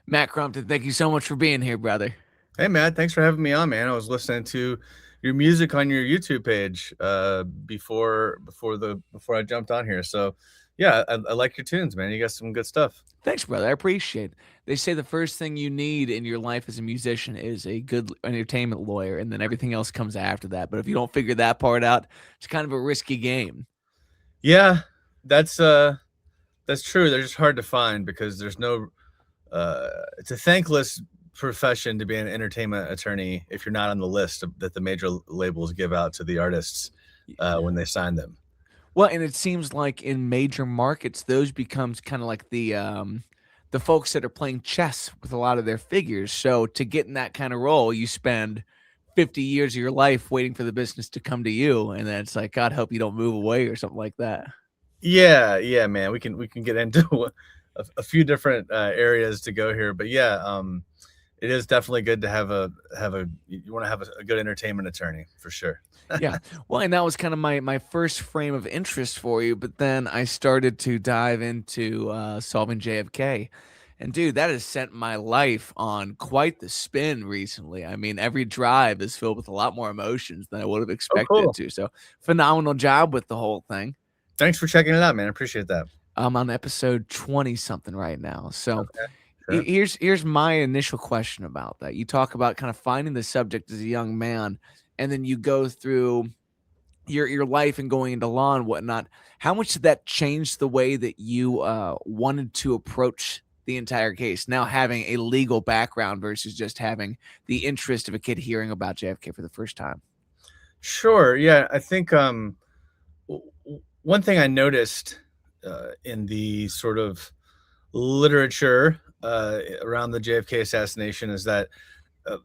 Matt Crumpton, thank you so much for being here, brother. Hey Matt, thanks for having me on, man. I was listening to your music on your YouTube page before I jumped on here. So yeah, I like your tunes, man. You got some good stuff. Thanks, brother. I appreciate it. They say the first thing you need in your life as a musician is a good entertainment lawyer, and then everything else comes after that. But if you don't figure that part out, it's kind of a risky game. Yeah, that's true. They're just hard to find because there's no it's a thankless profession to be an entertainment attorney if you're not on the list that the major labels give out to the artists when they sign them. Well, and it seems like in major markets, those becomes kind of like the folks that are playing chess with a lot of their figures. So to get in that kind of role, you spend 50 years of your life waiting for the business to come to you, and then it's like, God help you don't move away or something like that. Yeah, man. We can get into a few different areas to go here, but yeah, it is definitely good to have a you want to have a good entertainment attorney for sure. Yeah. Well, and that was kind of my first frame of interest for you, but then I started to dive into solving JFK. And dude, that has sent my life on quite the spin recently. I mean, every drive is filled with a lot more emotions than I would have Oh, expected it cool. to. So, phenomenal job with the whole thing. Thanks for checking it out, man. I appreciate that. I'm on episode 20 something right now. So, Okay, sure. here's my initial question about that. You talk about kind of finding the subject as a young man, and then you go through your life and going into law and whatnot. How much did that change the way that you wanted to approach the entire case? Now having a legal background versus just having the interest of a kid hearing about JFK for the first time. Sure. Yeah, I think one thing I noticed in the sort of literature around the JFK assassination is that uh,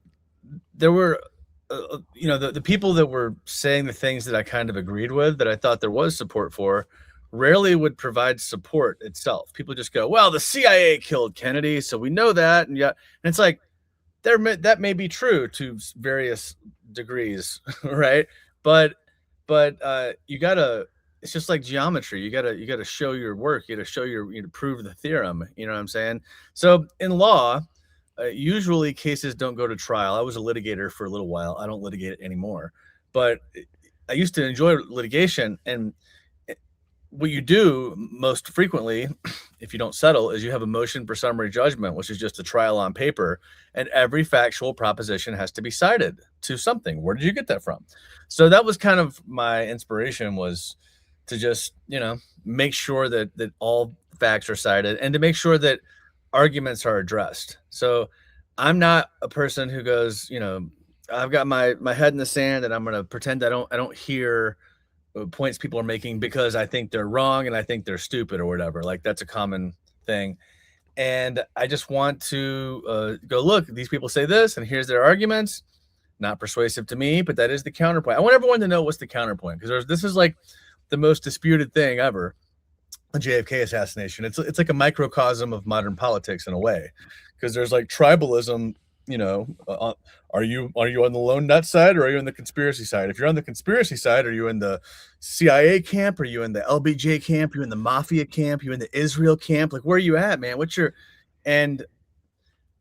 there were, the people that were saying the things that I kind of agreed with, that I thought there was support for, rarely would provide support itself. People just go, "Well, the CIA killed Kennedy, so we know that," and yeah, and it's like that may be true to various degrees, right? But you gotta. It's just like geometry. You gotta show your work. You gotta show prove the theorem. You know what I'm saying? So in law, usually cases don't go to trial. I was a litigator for a little while. I don't litigate anymore, but I used to enjoy litigation. And what you do most frequently, if you don't settle, is you have a motion for summary judgment, which is just a trial on paper, and every factual proposition has to be cited to something. Where did you get that from? So that was kind of my inspiration, was to just make sure that all facts are cited and to make sure that arguments are addressed. So I'm not a person who goes, I've got my head in the sand and I'm going to pretend I don't hear points people are making because I think they're wrong and I think they're stupid or whatever. Like, that's a common thing. And I just want to go, look, these people say this and here's their arguments. Not persuasive to me, but that is the counterpoint. I want everyone to know what's the counterpoint, because this is like the most disputed thing ever, the JFK assassination. It's like a microcosm of modern politics in a way, because there's like tribalism. Are you on the lone nut side, or are you on the conspiracy side? If you're on the conspiracy side, are you in the CIA camp? Are you in the LBJ camp? Are you in the mafia camp? Are you in the Israel camp? Like, where are you at, man? And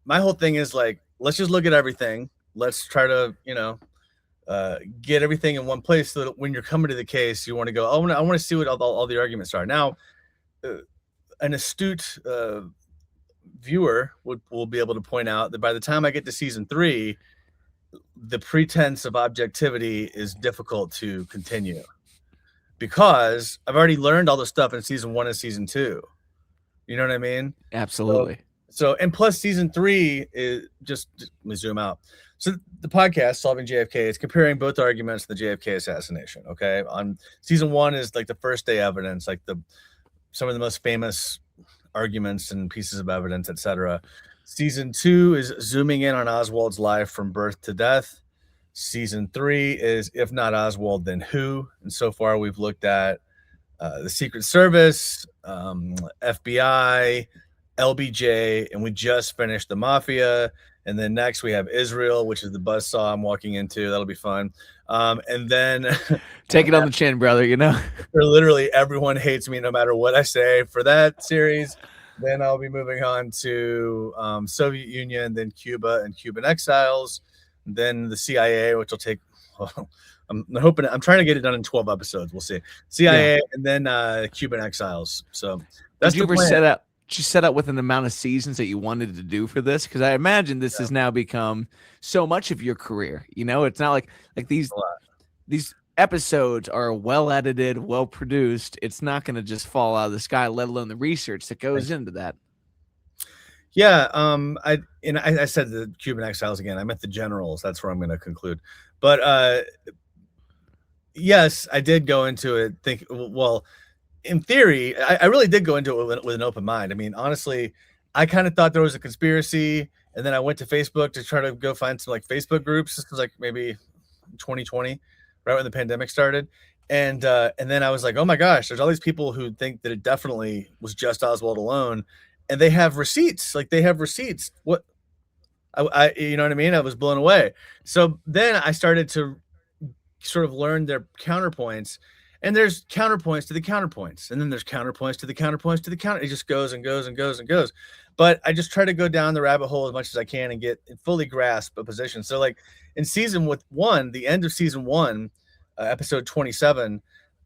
my whole thing is like, let's just look at everything. Let's try to, get everything in one place, so that when you're coming to the case, you want to go, I want to see what all the arguments are. Now, an astute viewer will be able to point out that by the time I get to season 3, the pretense of objectivity is difficult to continue, because I've already learned all the stuff in season 1 and season 2. You know what I mean? So, Absolutely. and plus season 3 is just let me zoom out. So the podcast Solving JFK is comparing both arguments to the JFK assassination. Okay, on season 1 is like the first day evidence, like some of the most famous arguments and pieces of evidence, etc. Season 2 is zooming in on Oswald's life from birth to death. Season 3 is, if not Oswald, then who? And so far we've looked at the Secret Service, FBI, LBJ, and we just finished the Mafia. And then next we have Israel, which is the buzzsaw I'm walking into. That'll be fun. And then Take it on the chin, brother, literally everyone hates me no matter what I say for that series. Then I'll be moving on to Soviet Union, then Cuba and Cuban exiles, then the CIA, which will take. Well, I'm trying to get it done in 12 episodes. We'll see. Yeah. CIA and then Cuban exiles. So that's Did you the ever plan. set up with an amount of seasons that you wanted to do for this? Because I imagine this has now become so much of your career. It's not like these episodes are well edited, well produced. It's not going to just fall out of the sky, let alone the research that goes into that. Yeah, I said the Cuban exiles again. I meant the generals. That's where I'm going to conclude. But yes, I did go into it. Well, in theory, I really did go into it with an open mind. I mean, honestly, I kind of thought there was a conspiracy, and then I went to Facebook to try to go find some like Facebook groups. This was like maybe 2020, right when the pandemic started. And then I was like, oh my gosh, there's all these people who think that it definitely was just Oswald alone, and they have receipts. Like they have receipts. What I you know what I mean? I was blown away. So then I started to sort of learn their counterpoints, and there's counterpoints to the counterpoints, and then there's counterpoints to the counterpoints to the counter. It just goes and goes and goes and goes. But I just try to go down the rabbit hole as much as I can and get fully grasp a position. So like in the end of season one, episode 27,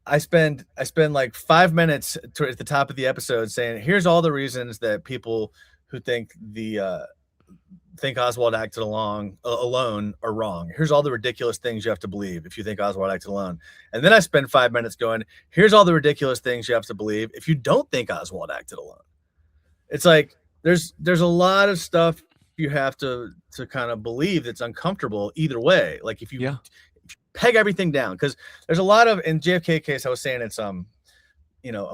I spend like 5 minutes at the top of the episode saying, here's all the reasons that people who think Oswald acted alone are wrong. Here's all the ridiculous things you have to believe if you think Oswald acted alone. And then I spend 5 minutes going, here's all the ridiculous things you have to believe if you don't think Oswald acted alone. It's like there's a lot of stuff you have to kind of believe that's uncomfortable either way. Like if you peg everything down, because there's a lot of, in JFK case, I was saying it's a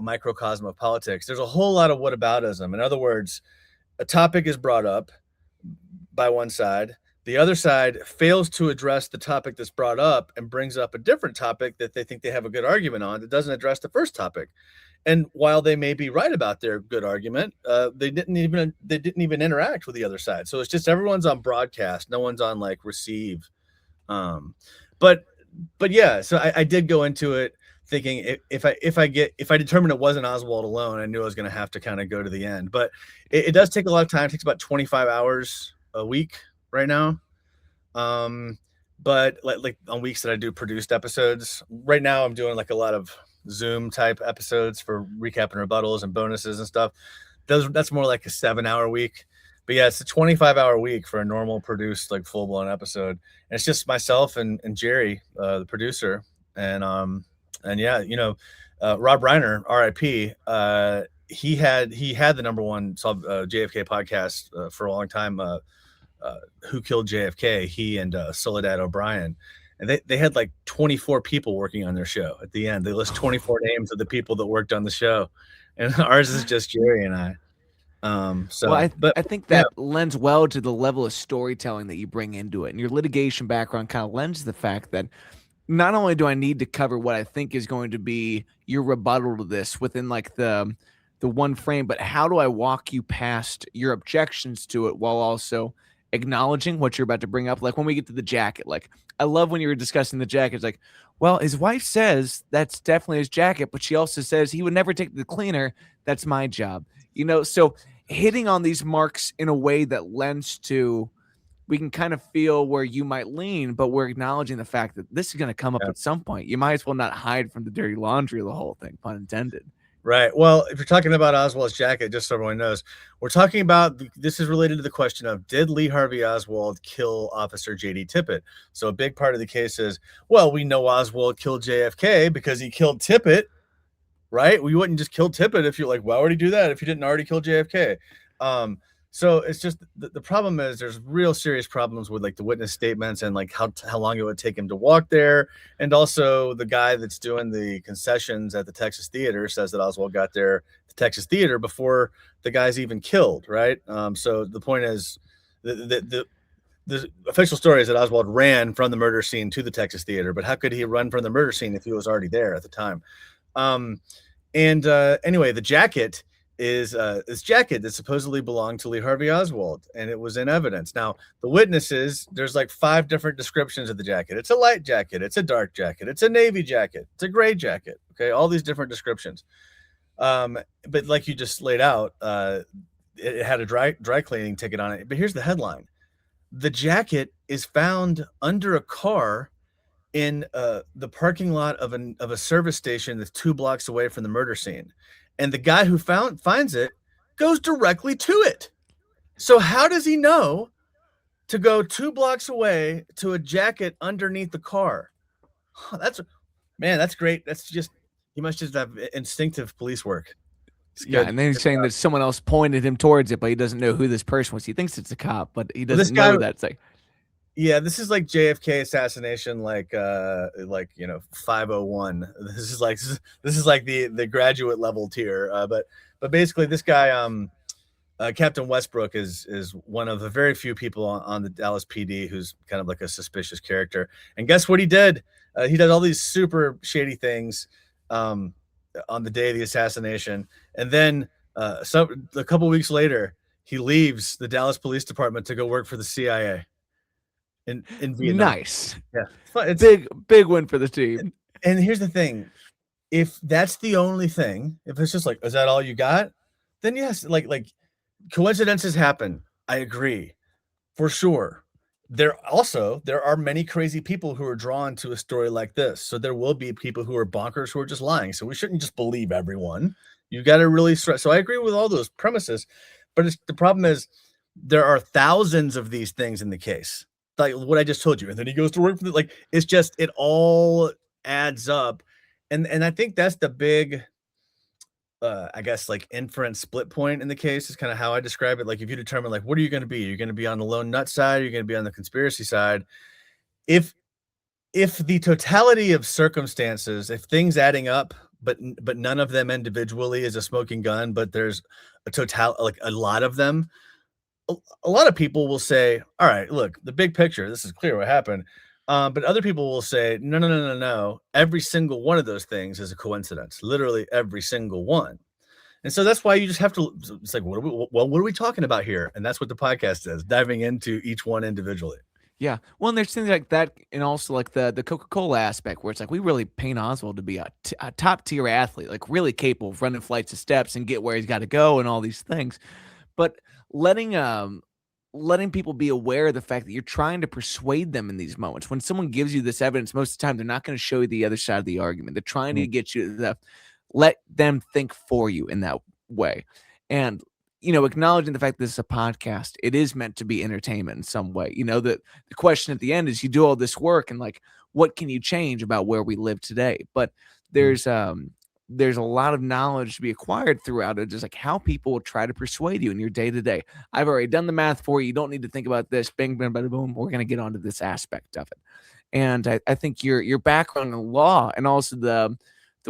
microcosm of politics. There's a whole lot of whataboutism. In other words, a topic is brought up by one side, the other side fails to address the topic that's brought up and brings up a different topic that they think they have a good argument on that doesn't address the first topic. And while they may be right about their good argument, they didn't even interact with the other side. So it's just everyone's on broadcast, no one's on like receive. But yeah, so I did go into it thinking if I determined it wasn't Oswald alone, I knew I was going to have to kind of go to the end. But it does take a lot of time. It takes about 25 hours a week right now. But like on weeks that I do produced episodes, right now I'm doing like a lot of Zoom type episodes for recap and rebuttals and bonuses and stuff. That's more like a 7-hour week. But yeah, it's a 25-hour week for a normal produced like full-blown episode. And it's just myself and Jerry, the producer. And yeah, Rob Reiner, RIP, he had the number one JFK podcast for a long time. Who Killed JFK? He and Soledad O'Brien, and they had like 24 people working on their show. At the end, they list 24 names of the people that worked on the show, and ours is just Jerry and I. I think that lends well to the level of storytelling that you bring into it, and your litigation background kind of lends to the fact that not only do I need to cover what I think is going to be your rebuttal to this within like the one frame, but how do I walk you past your objections to it while also acknowledging what you're about to bring up? Like when we get to the jacket, like I love when you were discussing the jacket. It's like, well, his wife says that's definitely his jacket, but she also says he would never take the cleaner. That's my job. So hitting on these marks in a way that lends to, we can kind of feel where you might lean, but we're acknowledging the fact that this is going to come up at some point. You might as well not hide from the dirty laundry of the whole thing, pun intended. Right. Well, if you're talking about Oswald's jacket, just so everyone knows, we're talking about, this is related to the question of, did Lee Harvey Oswald kill Officer J.D. Tippit? So a big part of the case is, well, we know Oswald killed JFK because he killed Tippit, right? We wouldn't just kill Tippit if you're like, why would he do that if he didn't already kill JFK? So it's just the problem is there's real serious problems with like the witness statements and like how long it would take him to walk there. And also the guy that's doing the concessions at the Texas Theater says that Oswald got there at the Texas Theater before the guy's even killed, right? So the point is the official story is that Oswald ran from the murder scene to the Texas Theater, but how could he run from the murder scene if he was already there at the time? Anyway, the jacket is this jacket that supposedly belonged to Lee Harvey Oswald, and it was in evidence. Now, the witnesses, there's like 5 different descriptions of the jacket. It's a light jacket, it's a dark jacket, it's a navy jacket, it's a gray jacket. Okay, all these different descriptions. But like you just laid out, it had a dry cleaning ticket on it. But here's the headline: the jacket is found under a car in the parking lot of a service station that's 2 blocks away from the murder scene, and the guy who finds it goes directly to it. So how does he know to go 2 blocks away to a jacket underneath the car? Huh, that's great. That's just he must just have instinctive police work. It's Yeah, good. and then he's Good saying stuff. that someone else pointed him towards it, but he doesn't know who this person was. He thinks it's a cop, but he Well, this doesn't guy, know that. It's like, yeah, this is like JFK assassination, like 501. This is like the graduate level tier. But basically, this guy, Captain Westbrook, is one of the very few people on the Dallas PD who's kind of like a suspicious character. And guess what he did? He did all these super shady things um, on the day of the assassination, and then a couple weeks later, he leaves the Dallas Police Department to go work for the CIA in Vietnam. nice. Yeah, it's Big win for the team. and here's the thing: if that's the only thing, if it's just like, is that all you got? Then yes, like coincidences happen. I agree for sure. There are many crazy people who are drawn to a story like this. So there will be people who are bonkers who are just lying. So we shouldn't just believe everyone. You got to really stress. So I agree with all those premises, but the problem is there are thousands of these things in the case, like what I just told you. And then he goes to work for like it's just it all adds up, and I think that's the big I guess like inference split point in the case is kind of how I describe it. Like if you determine like what are you going to be? You're going to be on the lone nut side, you're going to be on the conspiracy side. If if the totality of circumstances, if things adding up, but none of them individually is a smoking gun, but there's a total like a lot of them, a lot of people will say, all right, look, the big picture, this is clear what happened. But other people will say, no, no, no, no, no. Every single one of those things is a coincidence. Literally every single one. And so that's why you just have to. It's like, what are we talking about here? And that's what the podcast is, diving into each one individually. Yeah. Well, and there's things like that, and also like the Coca-Cola aspect, where it's like we really paint Oswald to be a top tier athlete, like really capable of running flights of steps and get where he's got to go and all these things. But letting letting people be aware of the fact that you're trying to persuade them in these moments. When someone gives you this evidence, most of the time they're not going to show you the other side of the argument. They're trying to Mm, get you to let them think for you in that way. And acknowledging the fact that this is a podcast, it is meant to be entertainment in some way. That the question at the end is you do all this work and like what can you change about where we live today? But mm, there's a lot of knowledge to be acquired throughout it, just like how people will try to persuade you in your day to day. I've already done the math for you. You don't need to think about this. Bing, bing, bada, boom. We're going to get onto this aspect of it. And I think your background in law and also the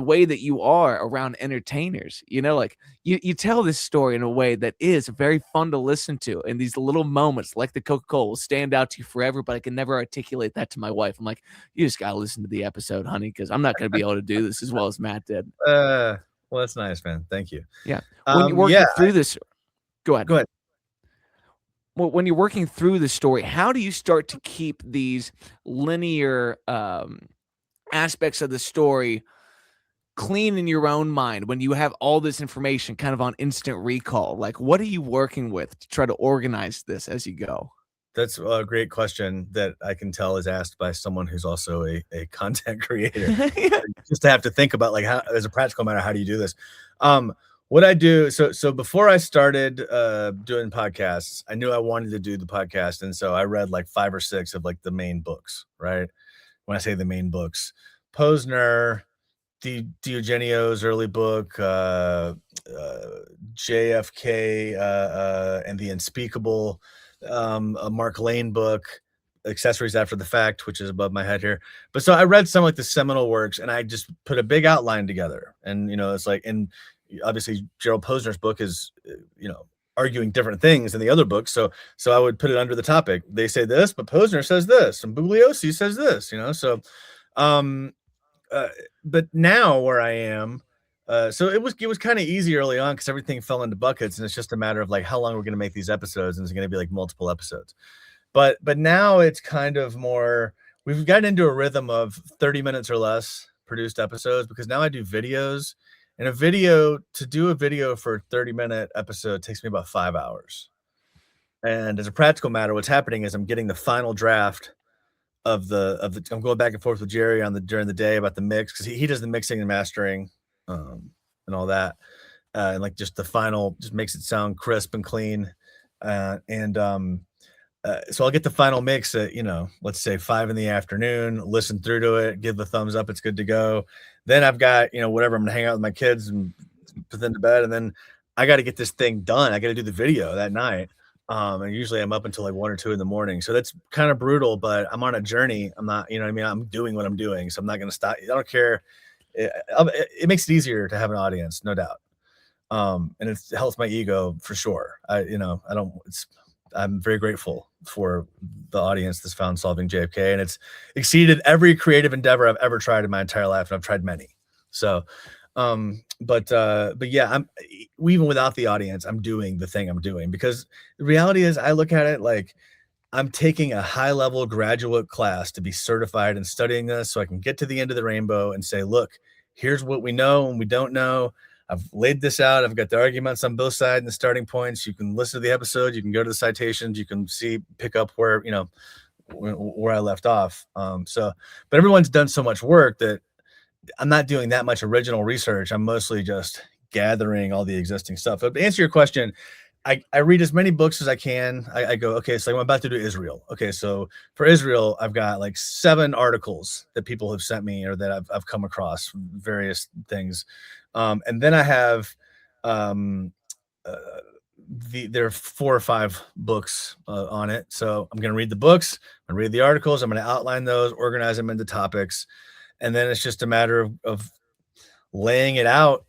way that you are around entertainers, like you tell this story in a way that is very fun to listen to. And these little moments like the Coca-Cola will stand out to you forever, but I can never articulate that to my wife. I'm like, you just got to listen to the episode, honey, because I'm not going to be able to do this as well as Matt did. uh, well, that's nice, man. Thank you. Yeah. When you're Yeah, working through this, go ahead. go ahead. When you're working through the story, how do you start to keep these linear aspects of the story clean in your own mind when you have all this information kind of on instant recall? Like, what are you working with to try to organize this as you go? That's a great question that I can tell is asked by someone who's also a content creator. Yeah. Just to have to think about like how, as a practical matter, how do you do this? What I do, so before I started doing podcasts, I knew I wanted to do the podcast, and so I read like 5 or 6 of like the main books, right? When I say the main books, Posner, Eugenio's early book, JFK and the Unspeakable, a Mark Lane book, Accessories After the Fact, which is above my head here. But so I read some like the seminal works, and I just put a big outline together. And it's like, and obviously Gerald Posner's book is, arguing different things than the other books. So I would put it under the topic. They say this, but Posner says this, and Bugliosi says this. So um uh, but now where I am, so it was kind of easy early on because everything fell into buckets, and it's just a matter of like how long we're going to make these episodes, and it's going to be like multiple episodes. But now it's kind of more. We've gotten into a rhythm of 30 minutes or less produced episodes because now I do videos, And to do a video for a 30-minute episode takes me about 5 hours. And as a practical matter, what's happening is I'm getting the final draft I'm going back and forth with Jerry during the day about the mix, because he does the mixing and mastering, and all that. And like just the final just makes it sound crisp and clean. And So I'll get the final mix at, let's say 5 in the afternoon, listen through to it, give the thumbs up, it's good to go. Then I've got, whatever, I'm gonna hang out with my kids and put them to bed. And then I got to get this thing done. I got to do the video that night. And usually I'm up until like 1 or 2 in the morning. So that's kind of brutal, but I'm on a journey. I'm not, what I mean? I'm doing what I'm doing. So I'm not going to stop. I don't care. It makes it easier to have an audience, no doubt. And it helps my ego for sure. I'm very grateful for the audience that's found Solving JFK, and it's exceeded every creative endeavor I've ever tried in my entire life, and I've tried many. So, but yeah, even without the audience, I'm doing the thing I'm doing, because the reality is I look at it like I'm taking a high level graduate class to be certified in studying this, so I can get to the end of the rainbow and say, look, here's what we know and we don't know. I've laid this out. I've got the arguments on both sides and the starting points. You can listen to the episode. You can go to the citations. You can pick up where I left off. But everyone's done so much work that I'm not doing that much original research. I'm mostly just gathering all the existing stuff. But to answer your question, I read as many books as I can. I go, okay, so I'm about to do Israel. Okay, so for Israel, I've got like 7 articles that people have sent me or that I've come across, various things. And then I have there are 4 or 5 books on it. So I'm going to read the books, I'm going to read the articles, I'm going to outline those, organize them into topics. And then it's just a matter of laying it out.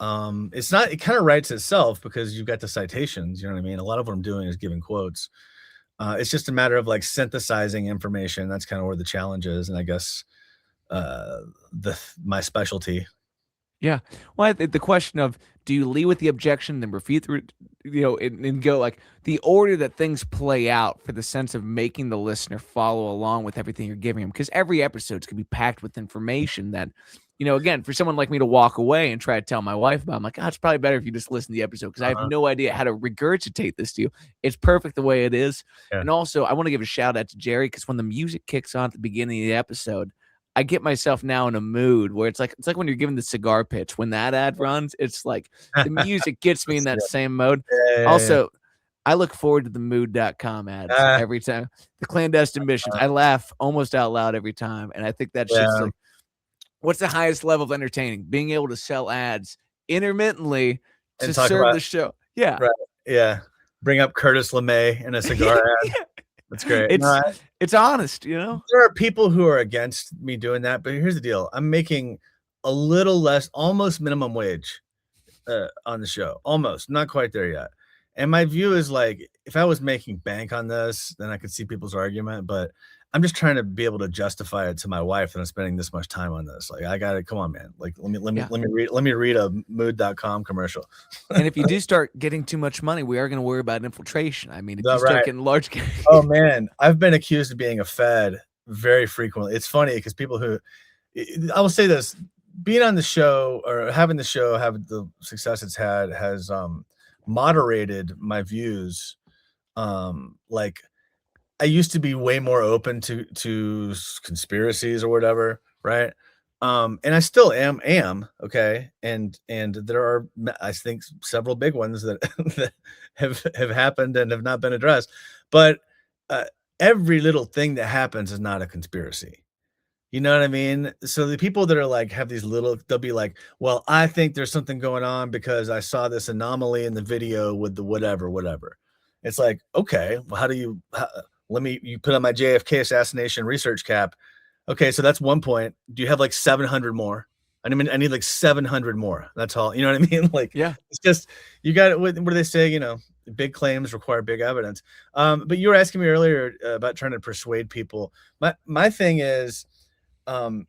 It kind of writes itself because you've got the citations, you know what I mean? A lot of what I'm doing is giving quotes. It's just a matter of like synthesizing information. That's kind of where the challenge is. And I guess my specialty. Yeah. Well, the question of, do you lead with the objection, then refute and go like the order that things play out for the sense of making the listener follow along with everything you're giving them? Because every episode's gonna be packed with information that, again, for someone like me to walk away and try to tell my wife about, I'm like, it's probably better if you just listen to the episode, because I have no idea how to regurgitate this to you. It's perfect the way it is. Yeah. And also, I want to give a shout out to Jerry, because when the music kicks on at the beginning of the episode, I get myself now in a mood where it's like when you're giving the cigar pitch. When that ad runs, it's like the music gets me in that same mode. Yeah. Also, I look forward to the mood.com ads every time. The clandestine missions. I laugh almost out loud every time. And I think that's just like, what's the highest level of entertaining? Being able to sell ads intermittently to serve the show. Yeah. Right. Yeah. Bring up Curtis LeMay in a cigar ad. Yeah. That's great. It's honest, There are people who are against me doing that, but here's the deal. I'm making a little less, almost minimum wage on the show. Almost. Not quite there yet. And my view is like, if I was making bank on this, then I could see people's argument, but I'm just trying to be able to justify it to my wife that I'm spending this much time on this. Like, I got to, come on, man. Like, let me read a mood.com commercial. And if you do start getting too much money, we are going to worry about infiltration. I mean, if you start getting large. Oh man, I've been accused of being a Fed very frequently. It's funny because I will say this, being on the show or having the show have the success it's had has moderated my views. Like, I used to be way more open to conspiracies or whatever, right? And I still am, okay. And there are, I think, several big ones that that have happened and have not been addressed. But every little thing that happens is not a conspiracy. You know what I mean? So the people that are like, have these they'll be like, well, I think there's something going on because I saw this anomaly in the video with the whatever. It's like, okay, well, you put on my JFK assassination research cap. Okay, so that's 1 point. Do you have like 700 more? I need like 700 more. That's all. You know what I mean? Like, yeah, it's just, you got it. What do they say? Big claims require big evidence. But you were asking me earlier about trying to persuade people. My thing is, to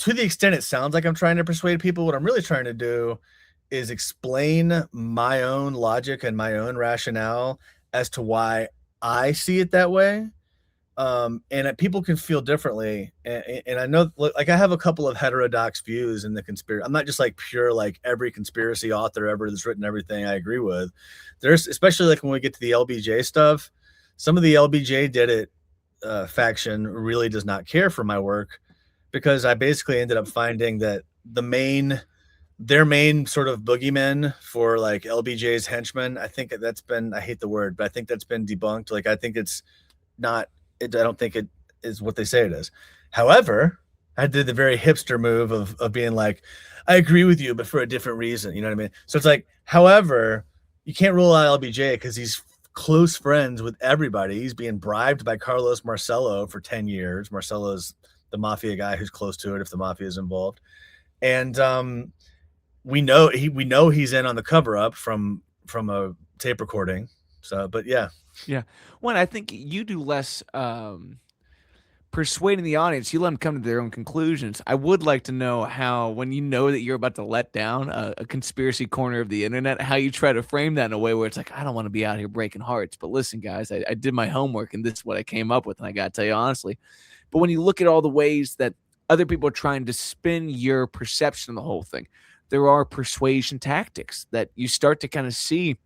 the extent it sounds like I'm trying to persuade people, what I'm really trying to do is explain my own logic and my own rationale as to why I see it that way. And people can feel differently. And I know, like, I have a couple of heterodox views in the conspiracy. I'm not just like pure, like every conspiracy author ever that's written everything I agree with. There's, especially like when we get to the LBJ stuff, some of the LBJ did it faction really does not care for my work, because I basically ended up finding that their main sort of boogeymen for like LBJ's henchmen, I think that's been, I hate the word, but I think that's been debunked. Like, I think it's not, I don't think it is what they say it is. However, I did the very hipster move of being like, I agree with you, but for a different reason. You know what I mean? So it's like, however, you can't rule out LBJ because he's close friends with everybody. He's being bribed by Carlos Marcello for 10 years. Marcello's the mafia guy who's close to it if the mafia is involved. And we know he's in on the cover up from a tape recording. So, but yeah. Yeah. One, I think you do less persuading the audience. You let them come to their own conclusions. I would like to know how, when you know that you're about to let down a conspiracy corner of the internet, how you try to frame that in a way where it's like, I don't want to be out here breaking hearts, but listen, guys, I did my homework and this is what I came up with. And I got to tell you honestly, but when you look at all the ways that other people are trying to spin your perception of the whole thing, there are persuasion tactics that you start to kind of see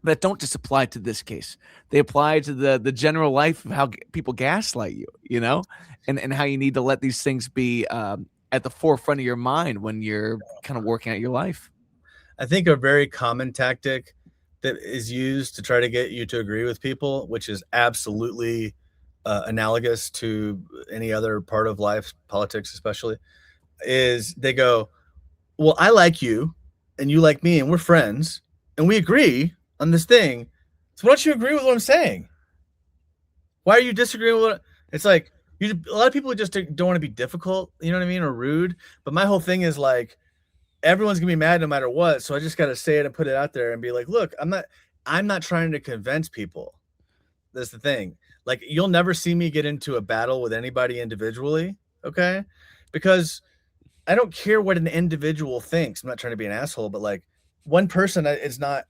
that don't just apply to this case. They apply to the general life of how people gaslight you, you know, and how you need to let these things be at the forefront of your mind when you're kind of working out your life. I think a very common tactic that is used to try to get you to agree with people, which is absolutely analogous to any other part of life, politics especially, is they go, well, I like you and you like me and we're friends and we agree on this thing. So why don't you agree with what I'm saying? Why are you disagreeing with what it's like? A lot of people just don't want to be difficult, you know what I mean, or rude. But my whole thing is like, everyone's gonna be mad no matter what. So I just gotta say it and put it out there and be like, look, I'm not trying to convince people. That's the thing. Like, you'll never see me get into a battle with anybody individually, okay? Because I don't care what an individual thinks. I'm not trying to be an asshole, but like, one person is not.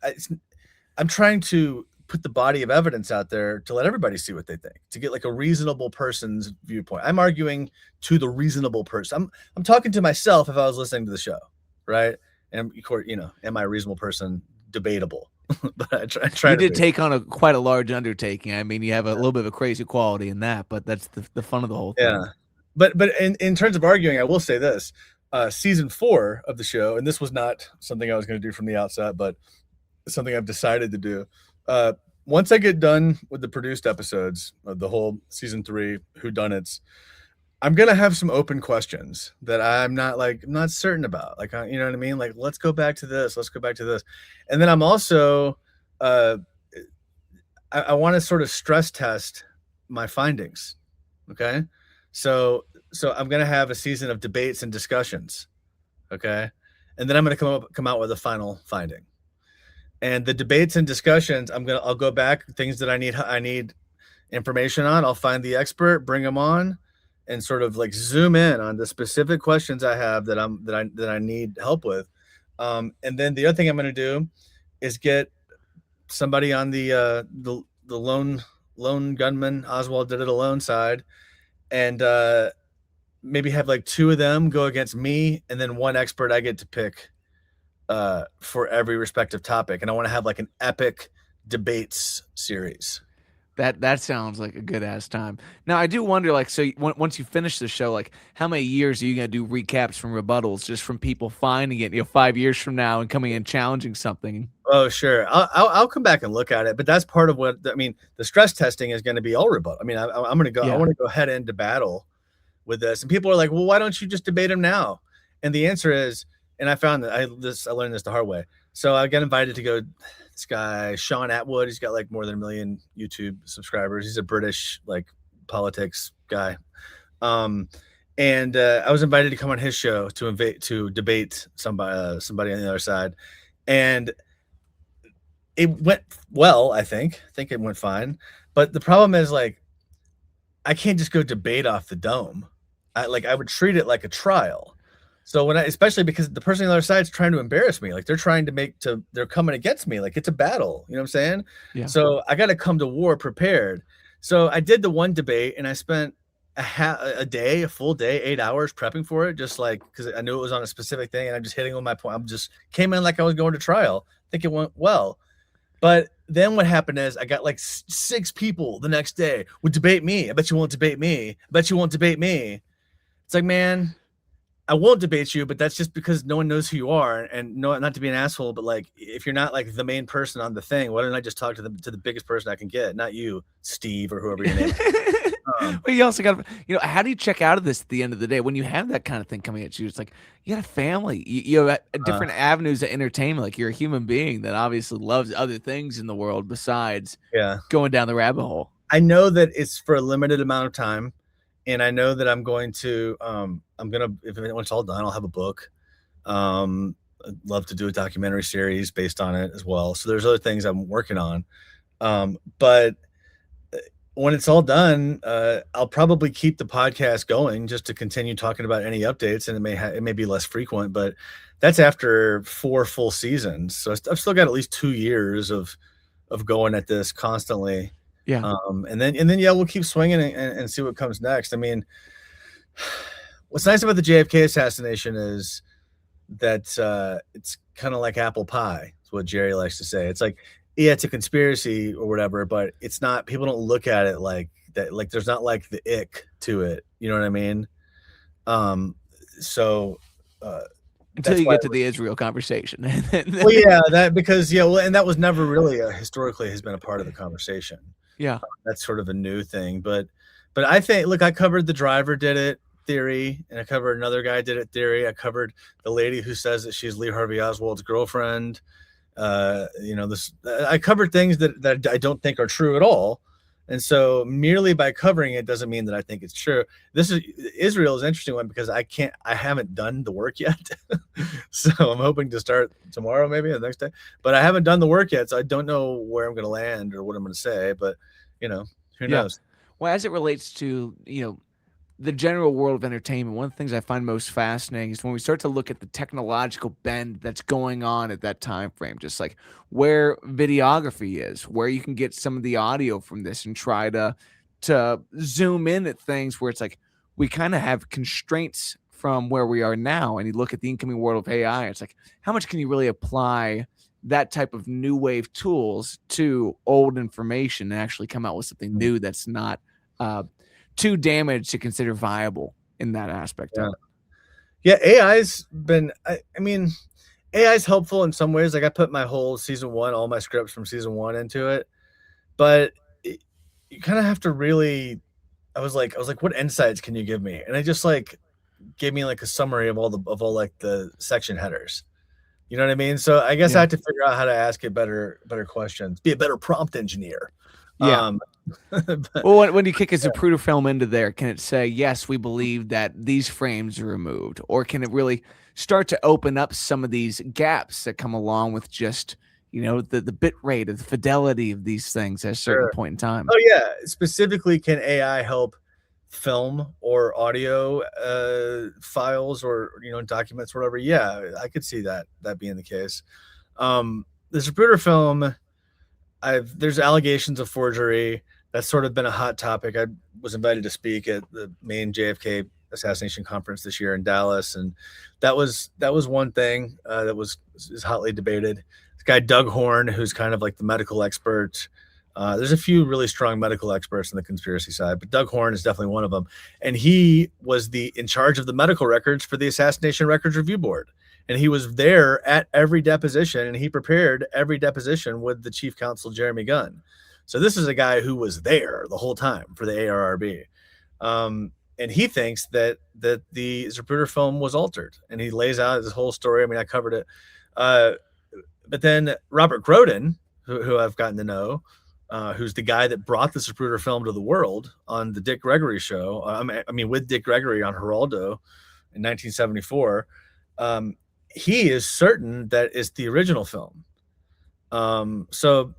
I'm trying to put the body of evidence out there to let everybody see what they think, to get like a reasonable person's viewpoint. I'm arguing to the reasonable person. I'm talking to myself if I was listening to the show, right? And of course, you know, am I a reasonable person? Debatable. But I try You to did be. take on quite a large undertaking. I mean, you have a little bit of a crazy quality in that, but that's the fun of the whole thing. Yeah. But in terms of arguing, I will say this. Season 4 of the show, and this was not something I was going to do from the outset, but something I've decided to do. Once I get done with the produced episodes of the whole season 3 whodunits, I'm gonna have some open questions that I'm not certain about. Like, you know what I mean? Like, let's go back to this. Let's go back to this. And then I'm also, I want to sort of stress test my findings. Okay, so I'm gonna have a season of debates and discussions. Okay, and then I'm gonna come out with a final finding. And the debates and discussions, I'll go back, things that I need information on. I'll find the expert, bring them on, and sort of like zoom in on the specific questions I have that I need help with. And then the other thing I'm going to do is get somebody on the lone gunman, Oswald did it alone side, and maybe have like 2 of them go against me, and then one expert I get to pick for every respective topic. And I want to have like an epic debates series. That sounds like a good ass time. Now I do wonder, like, so once you finish the show, like, how many years are you gonna do recaps from rebuttals, just from people finding it, 5 years from now and coming in challenging something? Oh, sure. I'll come back and look at it, but that's part of what I mean. The stress testing is going to be all rebuttal. I mean, I'm going to go. Yeah. I want to go head into battle with this, and people are like, "Well, why don't you just debate him now?" And the answer is, and I found that I learned this the hard way. So I got invited to go. This guy, Sean Atwood, he's got like more than 1 million YouTube subscribers. He's a British like politics guy. And I was invited to come on his show to debate somebody on the other side. And it went well, I think it went fine. But the problem is, like, I can't just go debate off the dome. I would treat it like a trial. So especially because the person on the other side is trying to embarrass me, like they're coming against me, like it's a battle. You know what I'm saying? Yeah. So I got to come to war prepared. So I did the one debate, and I spent a full day, 8 hours prepping for it, just like because I knew it was on a specific thing, and I'm just hitting on my point. I'm just came in like I was going to trial. I think it went well. But then what happened is I got like 6 people the next day would debate me. I bet you won't debate me. I bet you won't debate me. It's like, man, I won't debate you, but that's just because no one knows who you are. And no, not to be an asshole, but like if you're not like the main person on the thing, why don't I just talk to the biggest person I can get? Not you, Steve, or whoever your name is. But you also got to, how do you check out of this at the end of the day when you have that kind of thing coming at you? It's like you got a family, you have different avenues of entertainment. Like you're a human being that obviously loves other things in the world besides Yeah. going down the rabbit hole. I know that it's for a limited amount of time, and I know that I'm going to if when it's all done, I'll have a book. I'd love to do a documentary series based on it as well. So there's other things I'm working on. But when it's all done, I'll probably keep the podcast going just to continue talking about any updates, and it may be less frequent, but that's after 4 full seasons. So I've still got at least 2 years of going at this constantly. Yeah. And then yeah, we'll keep swinging and see what comes next. I mean, what's nice about the JFK assassination is that it's kind of like apple pie. It's what Jerry likes to say. It's like, yeah, it's a conspiracy or whatever, but it's not. People don't look at it like that. Like there's not like the ick to it. You know what I mean? So Until you get to the Israel conversation. Well, yeah, and that was never really historically has been a part of the conversation. Yeah. That's sort of a new thing, but I think, look, I covered the driver did it theory, and I covered another guy did it theory. I covered the lady who says that she's Lee Harvey Oswald's girlfriend. I covered things that I don't think are true at all. And so merely by covering it doesn't mean that I think it's true. Israel is an interesting one because I haven't done the work yet. So I'm hoping to start tomorrow, maybe the next day, but I haven't done the work yet. So I don't know where I'm going to land or what I'm going to say, but who knows? Well, as it relates to, the general world of entertainment, one of the things I find most fascinating is when we start to look at the technological bend that's going on at that time frame, just like where videography is, where you can get some of the audio from this and try to zoom in at things where it's like we kind of have constraints from where we are now. And you look at the incoming world of AI, it's like how much can you really apply that type of new wave tools to old information and actually come out with something new that's not too damaged to consider viable in that aspect of it. Yeah, AI's been, I mean, AI's helpful in some ways. Like I put my whole season 1, all my scripts from season 1 into it, but you kind of have to really, I was like, what insights can you give me? And it just like gave me like a summary of all like the section headers. You know what I mean? So I guess I had to figure out how to ask it better questions, be a better prompt engineer. Yeah. Well, when you kick a Zapruder film into there, can it say, yes, we believe that these frames are removed? Or can it really start to open up some of these gaps that come along with just, the bit rate of the fidelity of these things at a certain point in time? Oh, yeah. Specifically, can AI help film or audio files or, documents, whatever? Yeah, I could see that being the case. The Zapruder film, there's allegations of forgery. That's sort of been a hot topic. I was invited to speak at the main JFK assassination conference this year in Dallas, and that was one thing that was hotly debated. This guy Doug Horn, who's kind of like the medical expert. There's a few really strong medical experts on the conspiracy side, but Doug Horn is definitely one of them. And he was in charge of the medical records for the Assassination Records Review Board. And he was there at every deposition, and he prepared every deposition with the chief counsel, Jeremy Gunn. So this is a guy who was there the whole time for the ARRB. And he thinks that the Zapruder film was altered, and he lays out his whole story. I mean, I covered it. But then Robert Groden, who I've gotten to know, who's the guy that brought the Zapruder film to the world on the Dick Gregory show. With Dick Gregory on Geraldo in 1974. He is certain that it's the original film. So,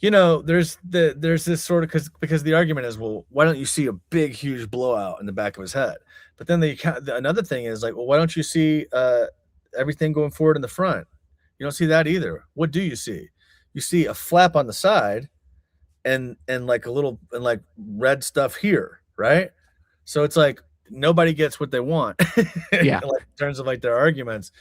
there's this sort of because the argument is, well, why don't you see a big, huge blowout in the back of his head? But then another thing is like, well, why don't you see everything going forward in the front? You don't see that either. What do you see? You see a flap on the side and like a little and like red stuff here, right? So it's like nobody gets what they want, like Yeah. in terms of like their arguments.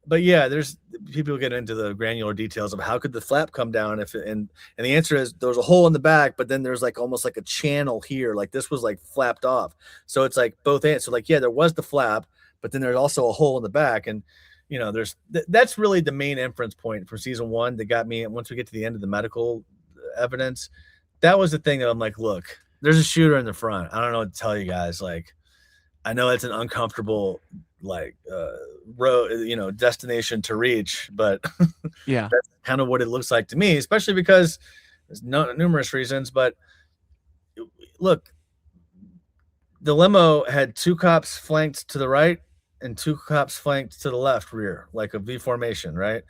But yeah, there's people get into the granular details of how could the flap come down if and the answer is there was a hole in the back, but then there's like almost like a channel here, like this was like flapped off. So it's like both answers. So like yeah, there was the flap, but then there's also a hole in the back, and that's really the main inference point for season one that got me. And once we get to the end of the medical evidence, that was the thing that I'm like, look, there's a shooter in the front. I don't know what to tell you guys. Like, I know it's an uncomfortable like road, destination to reach, but Yeah. that's kind of what it looks like to me, especially because there's numerous reasons. But look, the limo had two cops flanked to the right and two cops flanked to the left rear, like a V formation, right?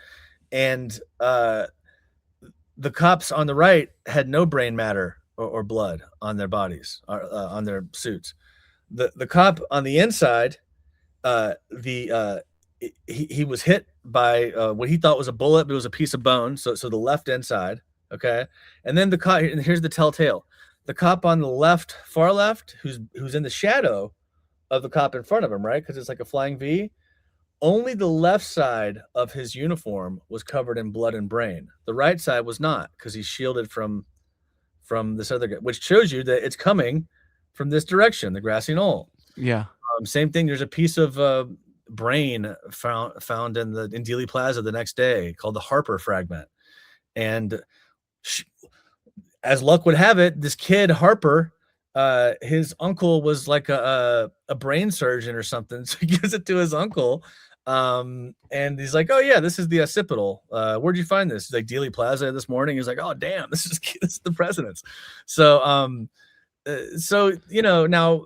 And the cops on the right had no brain matter or blood on their bodies or on their suits. The cop on the inside, the he was hit by what he thought was a bullet, but it was a piece of bone. So the left inside, okay. And then the cop, and here's the telltale: the cop on the left, far left, who's in the shadow of the cop in front of him, right? Because it's like a flying V. Only the left side of his uniform was covered in blood and brain. The right side was not, because he's shielded from this other guy, which shows you that it's coming from this direction, the grassy knoll. Yeah. Same thing. There's a piece of brain found in Dealey Plaza the next day called the Harper fragment, and as luck would have it, this kid Harper, his uncle was like a brain surgeon or something, so he gives it to his uncle, and he's like, "Oh yeah, this is the occipital. Where'd you find this?" He's like, "Dealey Plaza this morning." He's like, "Oh damn, this is the president's." So now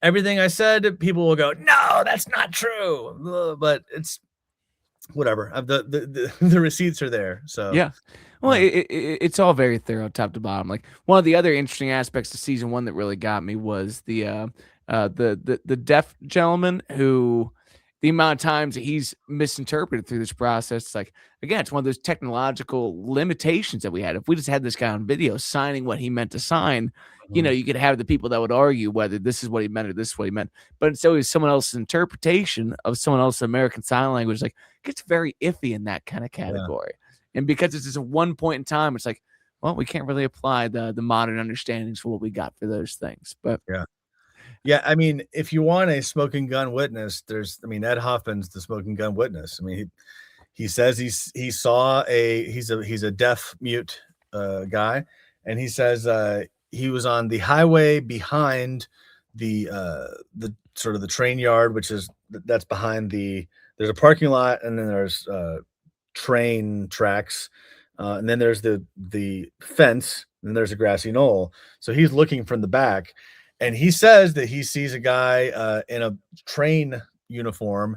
everything I said, people will go, "No, that's not true," but it's whatever. The receipts are there, so Yeah. Well, it's all very thorough, top to bottom. Like one of the other interesting aspects to season one that really got me was the deaf gentleman who, the amount of times that he's misinterpreted through this process. It's like, again, it's one of those technological limitations that we had. If we just had this guy on video signing what he meant to sign, you could have the people that would argue whether this is what he meant or this is what he meant. But it's always someone else's interpretation of someone else's American Sign Language. Like, gets very iffy in that kind of yeah, category. And because it's just a one point in time, it's like, well, we can't really apply the modern understandings for what we got for those things. But yeah. Yeah, I mean, if you want a smoking gun witness, Ed Hoffman's the smoking gun witness. I mean, he says he's a deaf mute guy, and he says he was on the highway behind the sort of the train yard, that's behind there's a parking lot, and then there's train tracks, and then there's the fence, and there's a grassy knoll. So he's looking from the back. And he says that he sees a guy in a train uniform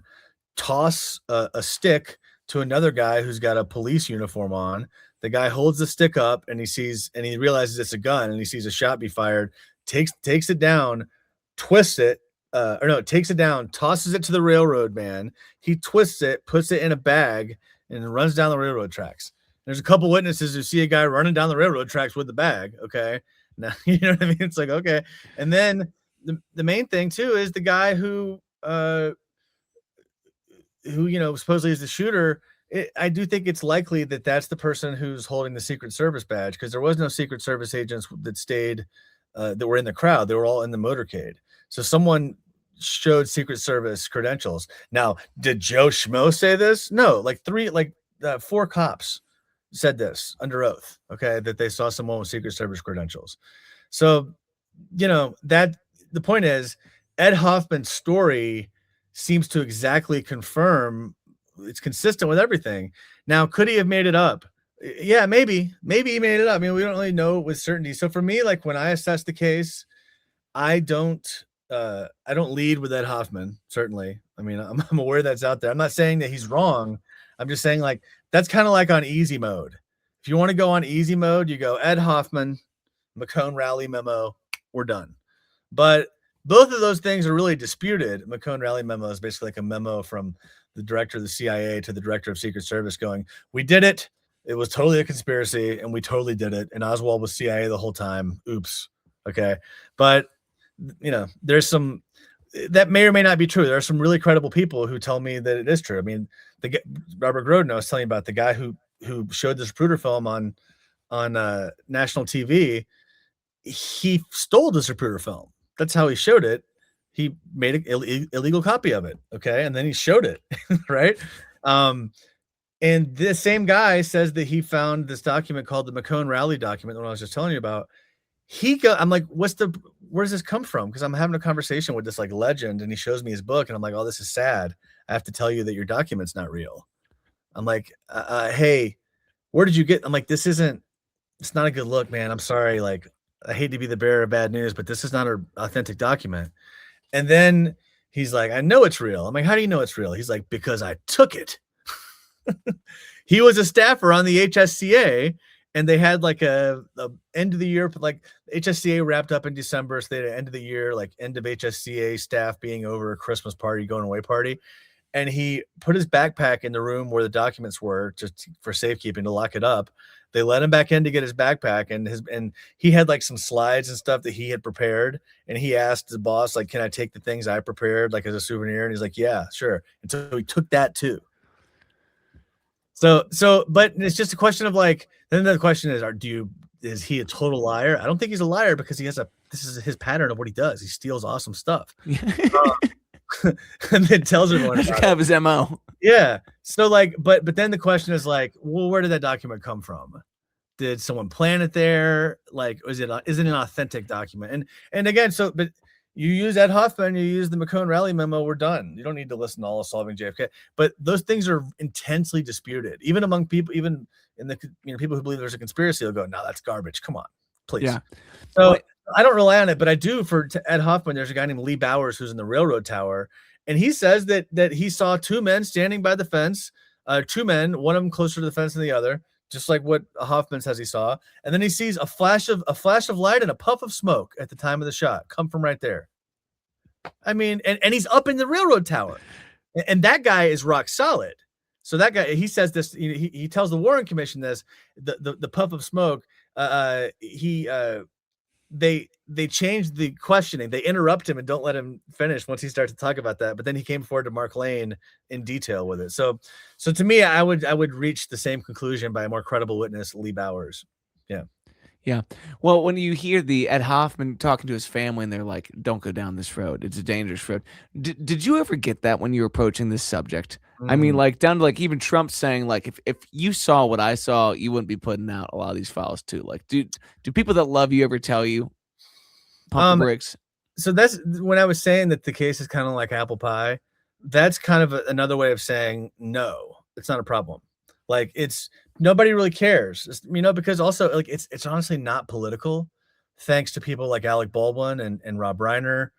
toss a stick to another guy who's got a police uniform on. The guy holds the stick up, and he realizes it's a gun, and he sees a shot be fired, takes it down, twists it, takes it down, tosses it to the railroad man. He twists it, puts it in a bag, and runs down the railroad tracks. There's a couple witnesses who see a guy running down the railroad tracks with the bag. Okay. Now, you know what I mean? It's like, okay. And then the main thing too is the guy who supposedly is the shooter. I do think it's likely that that's the person who's holding the Secret Service badge, because there was no Secret Service agents that stayed that were in the crowd. They were all in the motorcade. So someone showed Secret Service credentials. Now, did Joe Schmo say this? No, four cops said this under oath, okay, that they saw someone with Secret Service credentials. So, that the point is, Ed Hoffman's story seems to exactly confirm it's consistent with everything. Now, could he have made it up? Yeah, maybe he made it up. I mean, we don't really know with certainty. So for me, like when I assess the case, I don't lead with Ed Hoffman. Certainly. I mean, I'm aware that's out there. I'm not saying that he's wrong. I'm just saying, like, that's kind of like on easy mode. If you want to go on easy mode, you go Ed Hoffman, McCone rally memo, we're done. But both of those things are really disputed. McCone rally memo is basically like a memo from the director of the CIA to the director of Secret Service going, "We did it. It was totally a conspiracy, and we totally did it. And Oswald was CIA the whole time. Oops. Okay, but there's some that may or may not be true. There are some really credible people who tell me that it is true. I mean, Robert Grodin, I was telling you about, the guy who showed this Zapruder film on national TV. He stole the Zapruder film. That's how he showed it. He made an illegal copy of it. Okay, and then he showed it. Right. And this same guy says that he found this document called the McCone Rally document, the one I was just telling you about. I'm like, where does this come from? Because I'm having a conversation with this like legend, and he shows me his book, and I'm like, oh, this is sad. I have to tell you that your document's not real. I'm like, hey, where did you get? I'm like, it's not a good look, man. I'm sorry. Like, I hate to be the bearer of bad news, but this is not an authentic document. And then he's like, I know it's real. I'm like, how do you know it's real? He's like, because I took it. He was a staffer on the HSCA, and they had like a end of the year, like HSCA wrapped up in December. So they had an end of the year, like end of HSCA staff being over a Christmas party, going away party. And he put his backpack in the room where the documents were, just for safekeeping, to lock it up. They let him back in to get his backpack, and he had like some slides and stuff that he had prepared. And he asked the boss, like, can I take the things I prepared, like, as a souvenir? And he's like, yeah, sure. And so he took that too. So, but it's just a question of like, then the question is, is he a total liar? I don't think he's a liar, because this is his pattern of what he does. He steals awesome stuff. And then tells everyone. That's kind of his MO. Yeah. So like, but then the question is like, well, where did that document come from? Did someone plan it there? Like, is it an authentic document? And again, but you use Ed Hoffman, you use the McCone Rally memo, we're done. You don't need to listen to all of Solving JFK. But those things are intensely disputed, even among people, even in the people who believe there's a conspiracy. They'll go, no, that's garbage. Come on, please. Yeah. So I don't rely on it, but I do for Ed Hoffman. There's a guy named Lee Bowers who's in the railroad tower, and he says that he saw two men standing by the fence, two men, one of them closer to the fence than the other, just like what Hoffman says he saw. And then he sees a flash of light and a puff of smoke at the time of the shot come from right there. I mean, and he's up in the railroad tower, and that guy is rock solid. So that guy, he says this, he tells the Warren Commission this, the puff of smoke, they changed the questioning. They interrupt him and don't let him finish once he starts to talk about that. But then he came forward to Mark Lane in detail with it. So to me, I would reach the same conclusion by a more credible witness, Lee Bowers. Yeah. Yeah. Well, when you hear the Ed Hoffman talking to his family, and they're like, don't go down this road, it's a dangerous road. Did you ever get that when you were approaching this subject? I mean, like, down to like even Trump saying, like, if you saw what I saw, you wouldn't be putting out a lot of these files too. Like, do people that love you ever tell you, pump the brakes? So that's when I was saying that the case is kind of like apple pie. That's kind of another way of saying, no, it's not a problem. Like, it's nobody really cares, because also, like, it's honestly not political, thanks to people like Alec Baldwin and Rob Reiner.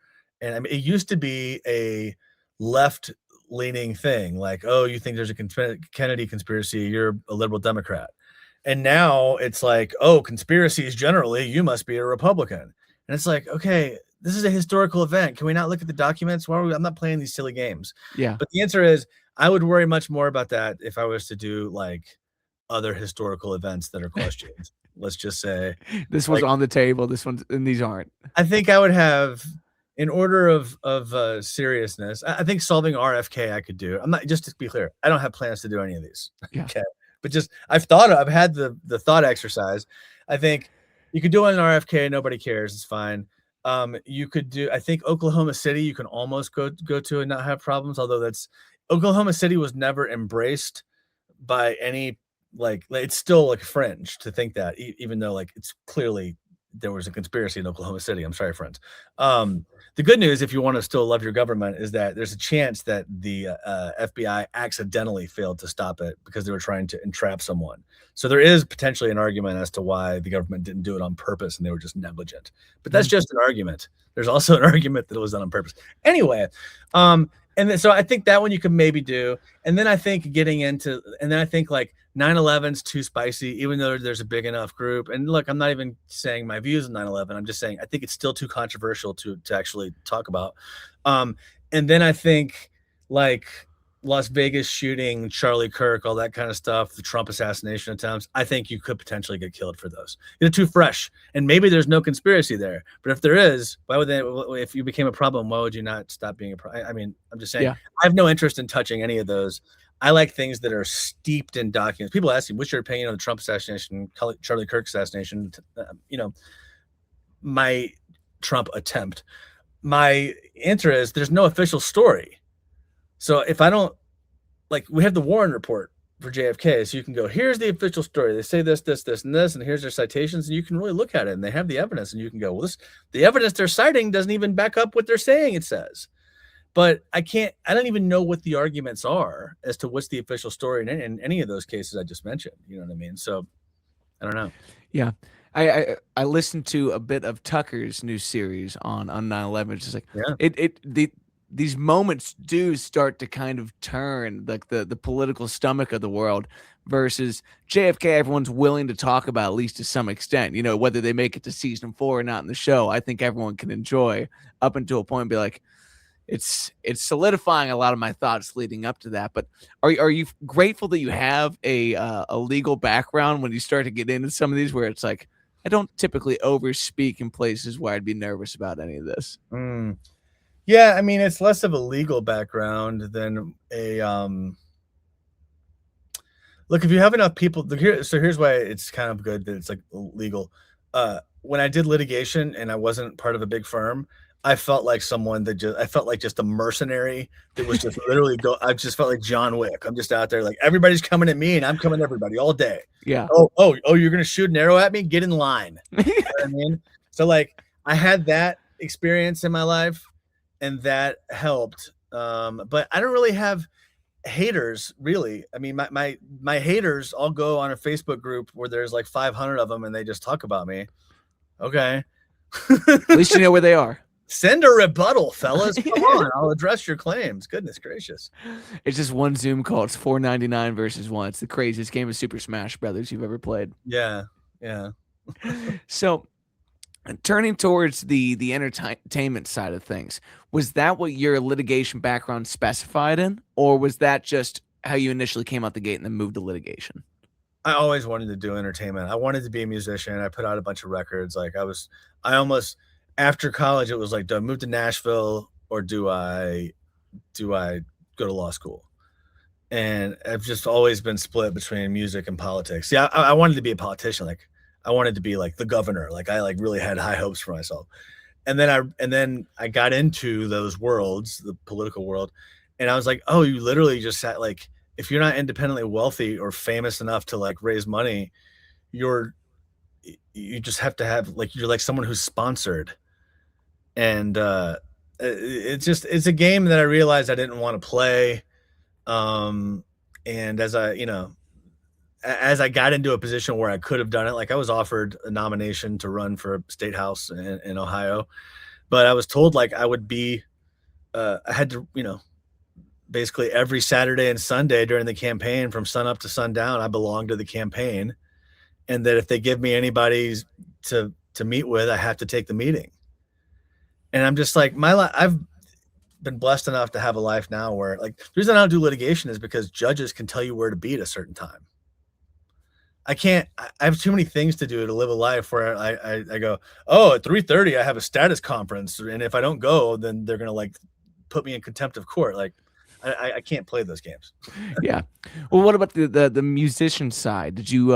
And I mean, it used to be a left-leaning thing, like, oh, you think there's a Kennedy conspiracy, you're a liberal Democrat. And now it's like, oh, conspiracies generally, you must be a Republican. And it's like, okay, this is a historical event. Can we not look at the documents? I'm not playing these silly games. Yeah. But the answer is, I would worry much more about that if I was to do like other historical events that are questioned. Let's just say this was on the table. This one, and these aren't. I think I would have, in order of seriousness, I think solving RFK I could do. I'm not, just to be clear, I don't have plans to do any of these. Yeah. Okay. But just I've had the thought exercise. I think you could do it on RFK, nobody cares, it's fine. You could do, I think, Oklahoma City, you can almost go to and not have problems, although Oklahoma City was never embraced by any, like it's still like fringe to think that, even though like it's clearly there was a conspiracy in Oklahoma City. I'm sorry, friends. The good news, if you want to still love your government, is that there's a chance that the FBI accidentally failed to stop it because they were trying to entrap someone. So there is potentially an argument as to why the government didn't do it on purpose and they were just negligent. But that's just an argument. There's also an argument that it was done on purpose. Anyway, and then, so I think that one you could maybe do. And then I think like 9/11's too spicy, even though there's a big enough group. And look, I'm not even saying my views on 9/11. I'm just saying I think it's still too controversial to actually talk about. And then I think like Las Vegas shooting, Charlie Kirk, all that kind of stuff, the Trump assassination attempts, I think you could potentially get killed for those. They're too fresh. And maybe there's no conspiracy there. But if there is, why would they, if you became a problem, why would you not stop being a problem? I mean, I'm just saying, Yeah. I have no interest in touching any of those. I like things that are steeped in documents. People ask me, what's your opinion on the Trump assassination, Charlie Kirk assassination? My Trump attempt. My answer is there's no official story. So if I don't, like, we have the Warren report for JFK, so you can go, here's the official story. They say this, this, this, and this, and here's their citations, and you can really look at it, and they have the evidence, and you can go, well, the evidence they're citing doesn't even back up what they're saying it says. But I don't even know what the arguments are as to what's the official story in any of those cases I just mentioned. You know what I mean? So I don't know. Yeah. I listened to a bit of Tucker's new series on 9/11. It's just like these moments do start to kind of turn like the political stomach of the world versus JFK. Everyone's willing to talk about, at least to some extent, you know, whether they make it to season 4 or not in the show. I think everyone can enjoy up until a point and be like, it's solidifying a lot of my thoughts leading up to that. But are you grateful that you have a legal background when you start to get into some of these where it's like, I don't typically overspeak in places where I'd be nervous about any of this? Yeah, I mean, it's less of a legal background than a look, if you have enough people here's why it's kind of good that it's like legal. When I did litigation and I wasn't part of a big firm, I felt like I felt like just a mercenary that was just literally I just felt like John Wick. I'm just out there like everybody's coming at me and I'm coming at everybody all day. Yeah. Oh, you're gonna shoot an arrow at me? Get in line. You know what I mean? So like I had that experience in my life and that helped. But I don't really have haters really. I mean, my haters all go on a Facebook group where there's like 500 of them and they just talk about me. Okay. At least you know where they are. Send a rebuttal, fellas. Come on, I'll address your claims. Goodness gracious. It's just one Zoom call. It's $4.99 versus 1. It's the craziest game of Super Smash Brothers you've ever played. Yeah. So turning towards the entertainment side of things, was that what your litigation background specified in, or was that just how you initially came out the gate and then moved to litigation? I always wanted to do entertainment. I wanted to be a musician. I put out a bunch of records. Like I almost after college, it was like, do I move to Nashville or do I go to law school? And I've just always been split between music and politics. Yeah, I wanted to be a politician. Like I wanted to be like the governor. Like I like really had high hopes for myself. And then I got into those worlds, the political world, and I was like, oh, you literally just sat like, if you're not independently wealthy or famous enough to like raise money, you just have to have like, you're like someone who's sponsored. And it's a game that I realized I didn't want to play. And as I got into a position where I could have done it, like I was offered a nomination to run for a state house in Ohio, but I was told like I would be, I had to, basically every Saturday and Sunday during the campaign from sun up to sundown, I belong to the campaign. And that if they give me anybody to meet with, I have to take the meeting. And I'm just like, I've been blessed enough to have a life now where like the reason I don't do litigation is because judges can tell you where to be at a certain time. I have too many things to do to live a life where I go, oh, at 3:30 I have a status conference, and if I don't go, then they're gonna like put me in contempt of court. Like I can't play those games. Yeah. Well, what about the musician side? Did you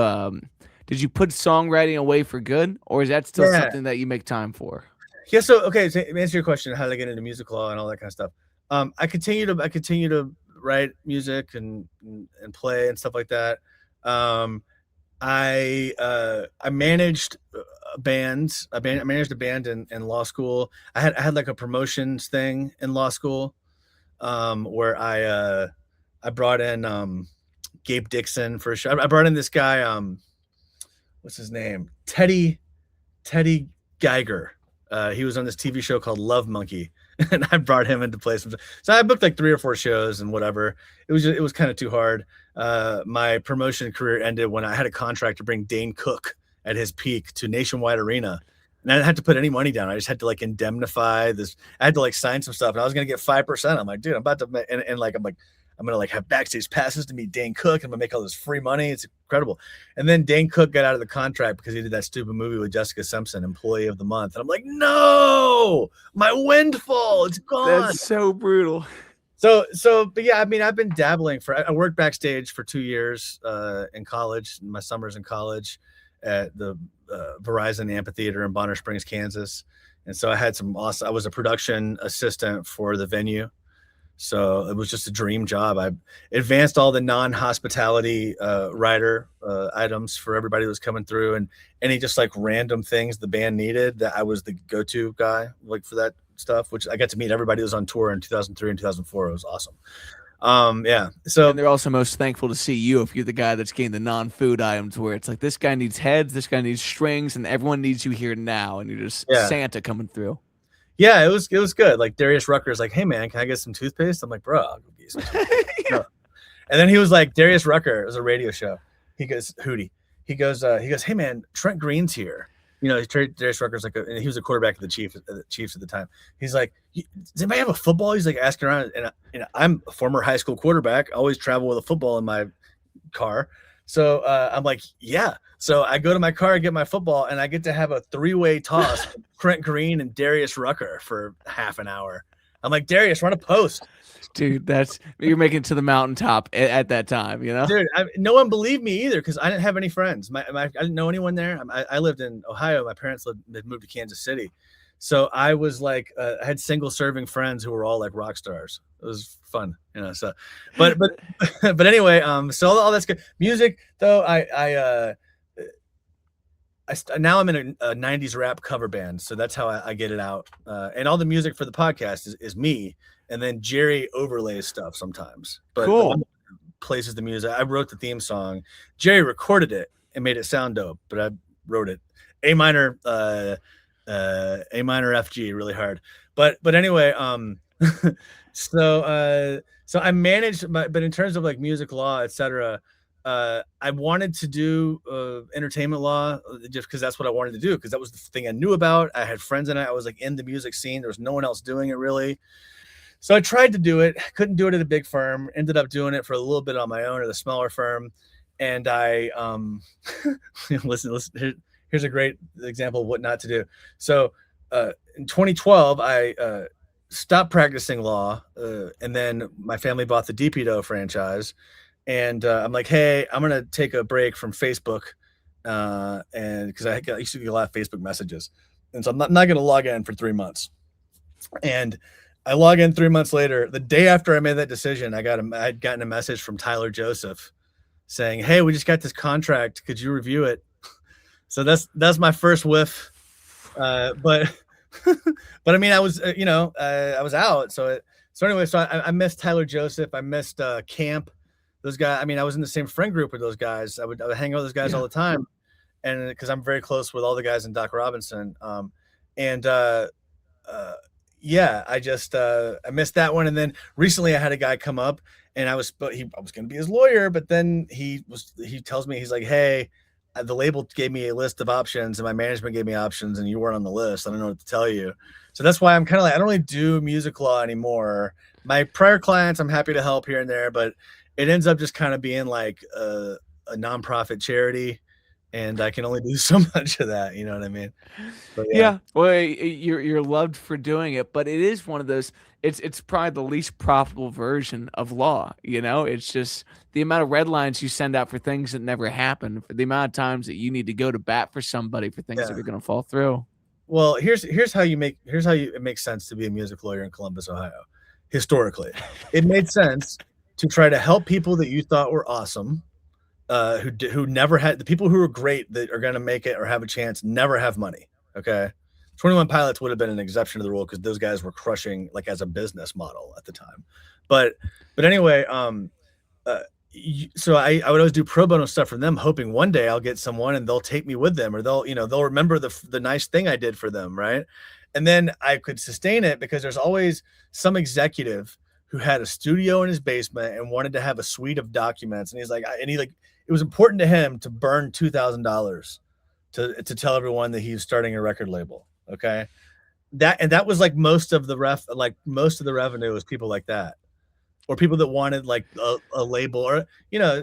put songwriting away for good, or is that still something that you make time for? Yeah. So okay, to answer your question, how did I get into music law and all that kind of stuff? I continue to write music and play and stuff like that. I managed bands. I managed a band in law school. I had like a promotions thing in law school, where I brought in Gabe Dixon for a show. I brought in this guy, what's his name? Teddy Geiger. He was on this TV show called Love Monkey, and I brought him into play. So I booked like 3 or 4 shows and whatever. It was kind of too hard. My promotion career ended when I had a contract to bring Dane Cook at his peak to Nationwide Arena. And I didn't have to put any money down. I just had to like indemnify this. I had to like sign some stuff, and I was going to get 5%. I'm like, dude, I'm about to, and like, I'm like, I'm gonna like have backstage passes to meet Dane Cook. I'm gonna make all this free money. It's incredible. And then Dane Cook got out of the contract because he did that stupid movie with Jessica Simpson, Employee of the Month. And I'm like, no, my windfall, it's gone. That's so brutal. But yeah, I mean, I've been dabbling I worked backstage for 2 years in college, my summers in college at the Verizon Amphitheater in Bonner Springs, Kansas. And so I had some awesome, I was a production assistant for the venue. So it was just a dream job. I advanced all the non-hospitality rider items for everybody that was coming through, and any just like random things the band needed, that I was the go-to guy like for that stuff, which I got to meet everybody that was on tour in 2003 and 2004. It was awesome. Yeah. So And they're also most thankful to see you if you're the guy that's getting the non-food items, where it's like this guy needs heads, this guy needs strings, and everyone needs you here now, and you're just yeah, Santa coming through. yeah, it was good. Like Darius Rucker's like, hey man, can I get some toothpaste? I'm like, bro, I'll go get you some toothpaste. Yeah. And then he was like, Darius Rucker, it was a radio show. He goes, Hootie. He goes, hey man, Trent Green's here. You know, Darius Rucker's like, he was a quarterback of the Chiefs at the time. He's like, does anybody have a football? He's like asking around, and I'm a former high school quarterback. I always travel with a football in my car. So I'm like, yeah. So I go to my car and get my football, and I get to have a 3-way toss with Trent Green and Darius Rucker for half an hour. I'm like, Darius, run a post. Dude, you're making it to the mountaintop at that time, you know? Dude, no one believed me either because I didn't have any friends. I didn't know anyone there. I lived in Ohio. My parents had moved to Kansas City. So I was like, I had single serving friends who were all like rock stars. It was fun, you know. So, but but anyway, so all that's good. Music though, now I'm in a 90s rap cover band, so that's how I get it out. And all the music for the podcast is me, and then Jerry overlays stuff sometimes. But Cool. the one that places the music. I wrote the theme song. Jerry recorded it and made it sound dope, but I wrote it. A minor F G, really hard. But anyway, so I managed but in terms of like music law, etc. I wanted to do entertainment law just because that's what I wanted to do, because that was the thing I knew about. I had friends in it. I was like in the music scene. There was no one else doing it really. So I tried to do it. Couldn't do it at a big firm. Ended up doing it for a little bit on my own at a smaller firm. And I listen. Here's a great example of what not to do. So in 2012, I stopped practicing law, and then my family bought the DPDO franchise. And I'm like, hey, I'm gonna take a break from Facebook, and because I used to get a lot of Facebook messages, and so I'm not gonna log in for 3 months. And I log in 3 months later. The day after I made that decision, I'd gotten a message from Tyler Joseph saying, hey, we just got this contract. Could you review it? So that's my first whiff. But but I mean, I was I was out. So anyway, so I missed Tyler Joseph. I missed Camp. Those guys. I mean, I was in the same friend group with those guys. I would hang out with those guys all the time, and because I'm very close with all the guys in Doc Robinson. Yeah, I just I missed that one. And then recently I had a guy come up, and I was going to be his lawyer, but then he tells me, he's like, hey, the label gave me a list of options and my management gave me options and you weren't on the list. I don't know what to tell you. So that's why I'm kind of like, I don't really do music law anymore. My prior clients, I'm happy to help here and there, but it ends up just kind of being like a nonprofit charity, and I can only do so much of that. You know what I mean? But Yeah. Well, you're loved for doing it, but it is one of those. It's probably the least profitable version of law. You know, it's just the amount of red lines you send out for things that never happen, for the amount of times that you need to go to bat for somebody for things that are going to fall through. Well, here's how it makes sense to be a music lawyer in Columbus, Ohio. Historically, it made sense to try to help people that you thought were awesome, who never had, the people who are great that are going to make it or have a chance never have money. Okay. 21 Pilots would have been an exception to the rule because those guys were crushing like as a business model at the time. But anyway, so I would always do pro bono stuff for them, hoping one day I'll get someone and they'll take me with them, or they'll remember the nice thing I did for them. Right. And then I could sustain it because there's always some executive who had a studio in his basement and wanted to have a suite of documents. And it was important to him to burn $2,000 to tell everyone that he was starting a record label. Okay. That was like most of the revenue was people like that. or people that wanted like a label, or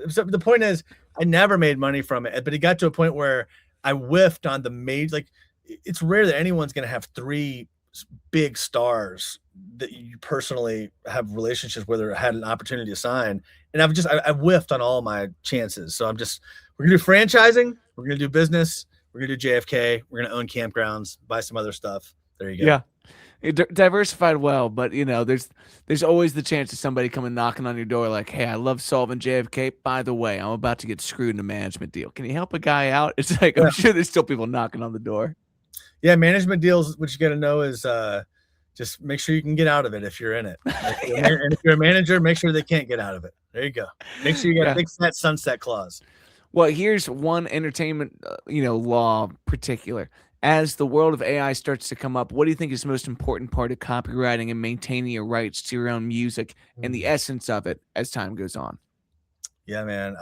so the point is I never made money from it, but it got to a point where I whiffed on the major. Like, it's rare that anyone's going to have three big stars that you personally have relationships with or had an opportunity to sign, and I whiffed on all my chances. So we're gonna do franchising, we're gonna do business, we're gonna do JFK, we're gonna own campgrounds, buy some other stuff. There you go. Yeah. Diversified well, but there's always the chance of somebody coming knocking on your door like, "Hey, I love solving JFK. By the way, I'm about to get screwed in a management deal. Can you help a guy out?" It's like I'm Yeah. sure there's still people knocking on the door. Yeah, management deals, what you got to know is just make sure you can get out of it if you're in it. Yeah. And if you're a manager, make sure they can't get out of it. There you go. Make sure you got Yeah. fix that sunset clause. Well, here's one entertainment, law particular. As the world of AI starts to come up, what do you think is the most important part of copywriting and maintaining your rights to your own music and the essence of it as time goes on? Yeah, man.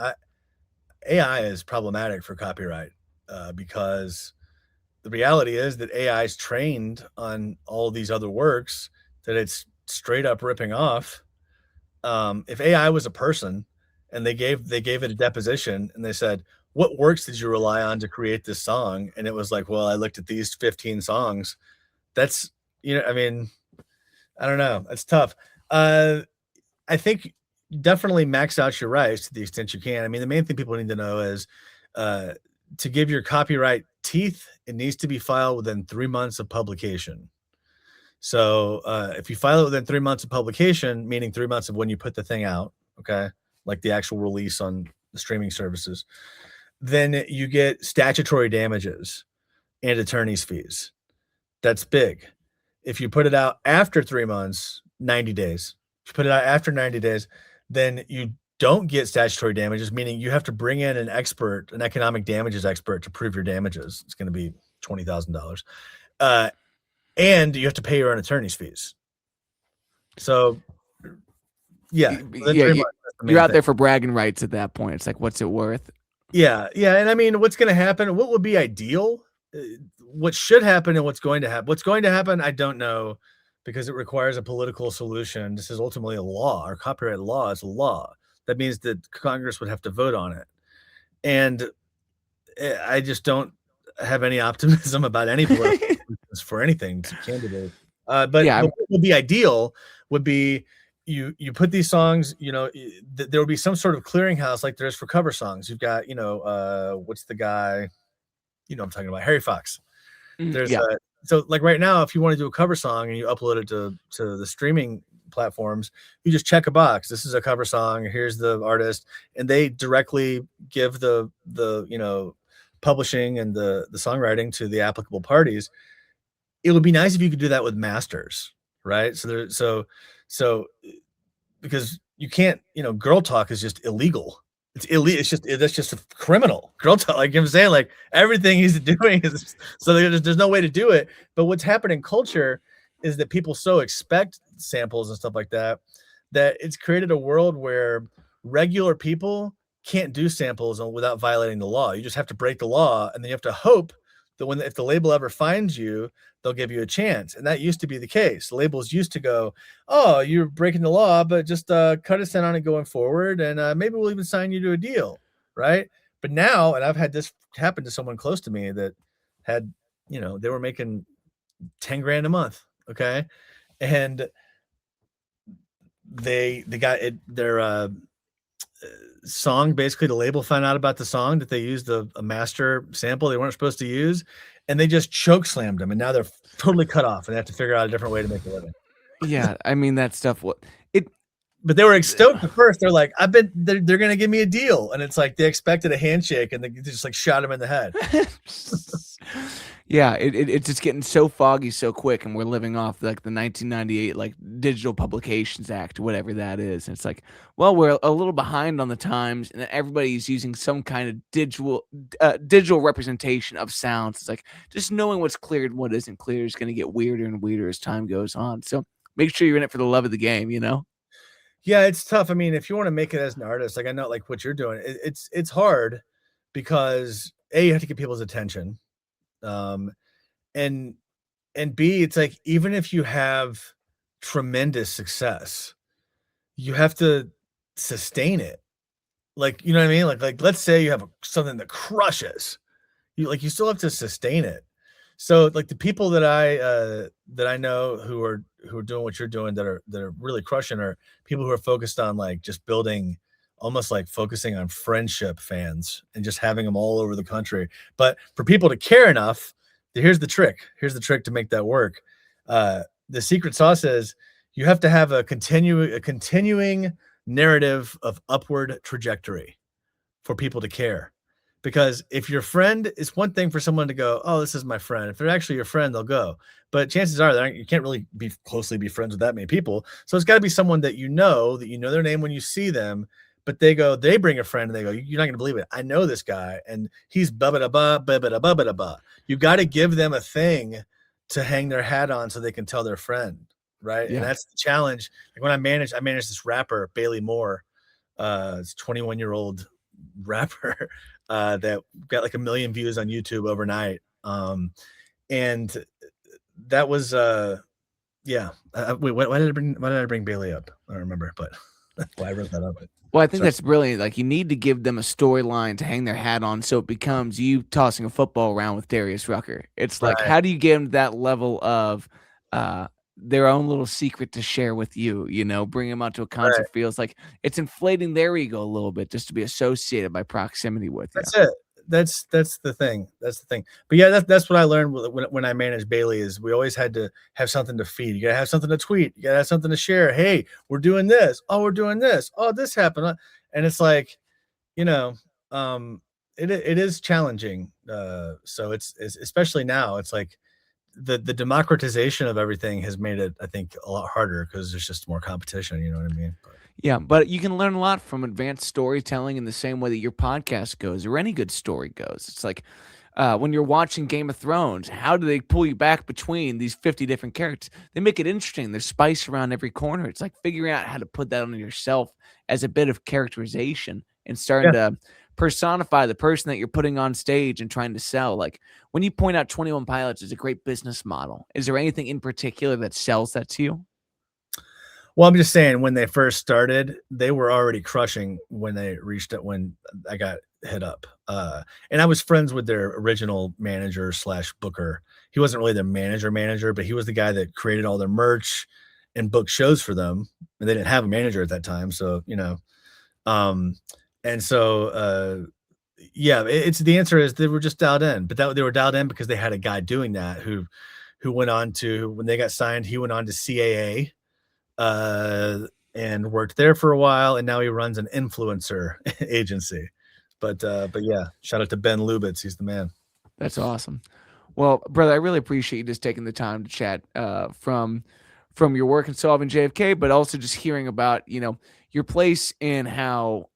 AI is problematic for copyright because the reality is that AI is trained on all these other works that it's straight up ripping off. If AI was a person and they gave it a deposition and they said, "What works did you rely on to create this song?" And it was like, "Well, I looked at these 15 songs." That's I mean, I don't know. It's tough. Uh, I think definitely max out your rights to the extent you can. I mean, the main thing people need to know is uh, to give your copyright teeth, it needs to be filed within 3 months of publication. So if you file it within 3 months of publication, meaning 3 months of when you put the thing out, okay, like the actual release on the streaming services, then you get statutory damages and attorney's fees. That's big. If you put it out after 3 months, 90 days. If you put it out after 90 days, then you don't get statutory damages, meaning you have to bring in an expert, an economic damages expert to prove your damages. It's going to be $20,000. And you have to pay your own attorney's fees. So, yeah, within Yeah, 3 months, that's the you're main out thing. there for bragging rights at that point. It's like, what's it worth? Yeah, yeah, and I mean, what's going to happen? What would be ideal? What should happen and what's going to happen? What's going to happen? I don't know, because it requires a political solution. This is ultimately a law. Our copyright law is a law. That means that Congress would have to vote on it, and I just don't have any optimism about any political solutions for anything, candidly. But Yeah, what would be ideal would be you put these songs, there would be some sort of clearinghouse like there is for cover songs. You've got, what's the guy, I'm talking about, Harry Fox. There's yeah. so like right now, if you want to do a cover song and you upload it to the streaming platforms, you just check a box. This is a cover song. Here's the artist, and they directly give the publishing and the songwriting to the applicable parties. It would be nice if you could do that with masters, right? So because you can't, girl talk is just illegal. It's illegal. That's just a criminal. Girl talk, like I'm saying, like everything he's doing is so there's no way to do it. But what's happened in culture is that people so expect samples and stuff like that that it's created a world where regular people can't do samples without violating the law. You just have to break the law, and then you have to hope that if the label ever finds you, they'll give you a chance. And that used to be the case. The labels used to go, "Oh, you're breaking the law, but just cut a cent on it going forward, and maybe we'll even sign you to a deal," right? But now, and I've had this happen to someone close to me that had, they were making 10 grand a month, okay, and they got it. Their song, basically, the label found out about the song that they used a master sample they weren't supposed to use, and they just choke slammed them, and now they're totally cut off, and they have to figure out a different way to make a living. Yeah, I mean that stuff. It But they were stoked at first. They're like, they're gonna give me a deal, and it's like they expected a handshake, and they just like shot him in the head. Yeah, it's just getting so foggy so quick, and we're living off like the 1998 like Digital Publications Act, whatever that is. And it's like, well, we're a little behind on the times, and everybody's using some kind of digital representation of sounds. It's like just knowing what's cleared and what isn't clear is going to get weirder and weirder as time goes on. So make sure you're in it for the love of the game, you know? Yeah, it's tough. I mean, if you want to make it as an artist, like I know, like what you're doing, it's hard because A, you have to get people's attention, um, and B, it's like even if you have tremendous success, you have to sustain it. Like, you know what I mean? Like let's say you have something that crushes. You still have to sustain it. So like the people that I know who are doing what you're doing that are really crushing are people who are focused on like just building almost like focusing on friendship fans and just having them all over the country. But for people to care enough, here's the trick. Here's the trick to make that work. The secret sauce is you have to have a continuing narrative of upward trajectory for people to care. Because if your friend, it's one thing for someone to go, oh, this is my friend. If they're actually your friend, they'll go. But chances are you can't really be closely be friends with that many people. So it's got to be someone that you know their name when you see them. But they bring a friend and they go, you're not going to believe it. I know this guy and he's blah, blah, blah, blah, blah, blah, blah, blah. You got to give them a thing to hang their hat on so they can tell their friend. Right. And Yeah. that's the challenge. Like when I managed this rapper, Bailey Moore, it's 21-year-old rapper that got like 1 million views on YouTube overnight. And that was yeah. Wait, why did I bring Bailey up? I don't remember, but why I wrote that up. Well, I think Sorry. that's brilliant. Like, you need to give them a storyline to hang their hat on so it becomes you tossing a football around with Darius Rucker. It's like, Right. how do you give them that level of their own little secret to share with you? Bring them out to a Right. concert feels like it's inflating their ego a little bit just to be associated by proximity with you. That's it. That's the thing. That's the thing. But yeah, that's what I learned when I managed Bailey is we always had to have something to feed. You gotta have something to tweet. You gotta have something to share. Hey, we're doing this. Oh, we're doing this. Oh, this happened. And it's like, you know, it is challenging. So it's especially now. It's like the democratization of everything has made it, I think, a lot harder because there's just more competition. You know what I mean? But, Yeah, but you can learn a lot from advanced storytelling in the same way that your podcast goes or any good story goes. It's like when you're watching Game of Thrones, how do they pull you back between these 50 different characters? They make it interesting. There's spice around every corner. It's like figuring out how to put that on yourself as a bit of characterization and starting yeah. to personify the person that you're putting on stage and trying to sell. Like when you point out 21 Pilots is a great business model, is there anything in particular that sells that to you? Well, I'm just saying when they first started, they were already crushing when they reached it when I got hit up. And I was friends with their original manager slash booker. He wasn't really their manager, but he was the guy that created all their merch and booked shows for them. And they didn't have a manager at that time. So, um, and so yeah, it's the answer is they were just dialed in, but they were dialed in because they had a guy doing that who went on to when they got signed, he went on to CAA uh, and worked there for a while, and now he runs an influencer agency. But yeah, shout out to Ben Lubitz. He's the man. That's awesome. Well, brother, I really appreciate you just taking the time to chat from your work in solving JFK, but also just hearing about your place and how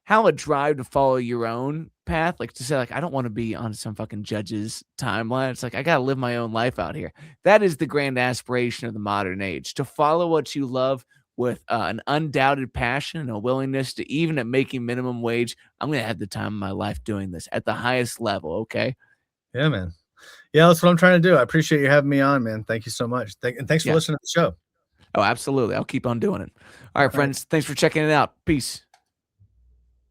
a drive to follow your own path, like to say, like, I don't want to be on some fucking judge's timeline. It's like I gotta live my own life out here. That is the grand aspiration of the modern age, to follow what you love with an undoubted passion and a willingness to even at making minimum wage. I'm gonna have the time of my life doing this at the highest level. Okay. Yeah, man. Yeah, that's what I'm trying to do. I appreciate you having me on, man. Thank you so much. And thanks for Yeah. listening to the show. Oh, absolutely. I'll keep on doing it. All right, All right. friends. Thanks for checking it out. Peace.